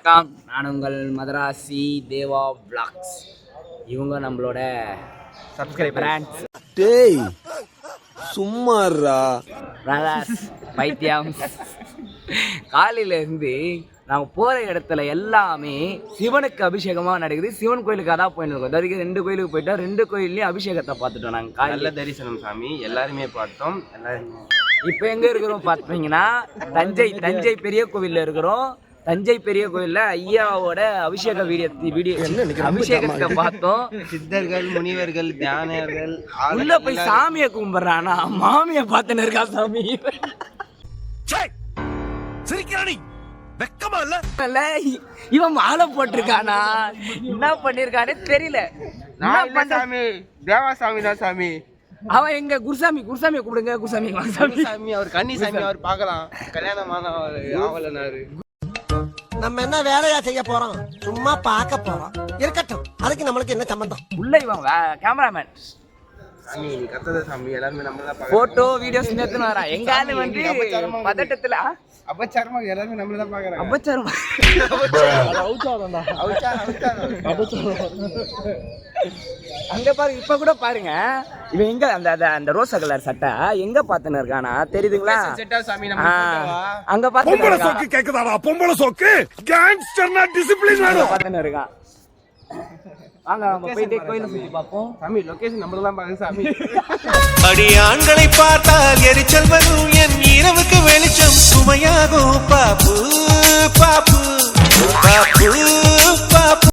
வணக்கம், நான் உங்கள் மதராசி தேவா விளாக்ஸ். இவங்க நம்மளோட சப்ஸ்கிரைபர்ஸ். டேய் சும்மாறா பிரதர்ஸ் பைத்தியம். காலையில இருந்து நாங்கள் போகிற இடத்துல எல்லாமே சிவனுக்கு அபிஷேகமாக நடக்குது. சிவன் கோயிலுக்கு அதான் போயிட்டு இருக்கோம். வரைக்கும் 2 கோயிலுக்கு போயிட்டோம். 2 கோயில்லையும் அபிஷேகத்தை பார்த்துட்டோம். நாங்கள் நல்ல தரிசனம் சாமி, எல்லாருமே பார்த்தோம். எல்லாருமே இப்போ எங்கே இருக்கிறோம் பார்த்தீங்கன்னா தஞ்சை பெரிய கோவிலில் இருக்கிறோம். தஞ்சை பெரிய கோயிலில் ஐயாவோட அபிஷேக வீடியோ அபிஷேகத்தை பார்த்தோம். சித்தர்கள், முனிவர்கள், தியானர்கள் உள்ள போய் சாமியை கும்பிட்றானா மாமியை பார்த்துன்னு இருக்கா சாமி. இவன் மாலை போட்டிருக்கானா என்ன பண்ணிருக்கானே தெரியல. சாமி தேவாசாமி தான் சாமி. அவன் எங்க குருசாமியை கூப்பிடுங்க. குருசாமி சாமி அவர் கன்னி சாமி, அவர் பார்க்கலாம். கல்யாணமான ஆவலனாரு. நம்ம என்ன வேலையா செய்ய போறோம்? சும்மா பார்க்க போறோம். இருக்கட்டும், அதுக்கு நம்மளுக்கு என்ன சம்பந்தம்? உள்ள இவன் கேமராமேன் சாமி கத்தத சாமி, எல்லாருமே நம்ம தான் பார்க்கறோம். போட்டோ வீடியோஸ் எடுத்துன்னு வரா. எங்க ஆளு வந்து பதட்டத்துல அபச்சாரமா எல்லாருமே நம்மள தான் பார்க்கறாங்க. அபச்சாரம் அங்க பாருங்க. இப்ப கூட பாருங்க, இவன் எங்க அந்த ரோசா கலர் சட்டை எங்க பாத்துன்னு இருக்கானா தெரியுதுங்களா? செட்டா சாமி நம்ம போட்டோவா? அங்க பொம்பளை சோக்கு கேக்குதாடா? பொம்பளை சோக்கு கேங்ஸ்டர்னா டிசிப்ளின் வேணும். பாத்துன்னு இருக்கான். வாங்க நம்ம போயிட்டு கோயிலை சுத்தி பார்ப்போம். சாமி லொகேஷன் நம்மள தான் பாருங்க சாமி. அடியாண்களை பார்த்தால் எரிச்சல் வரும், என் இரவுக்கு வெளிச்சம் சுமையாகும். பாப்பு பாப்பு பாப்பு பாப்பு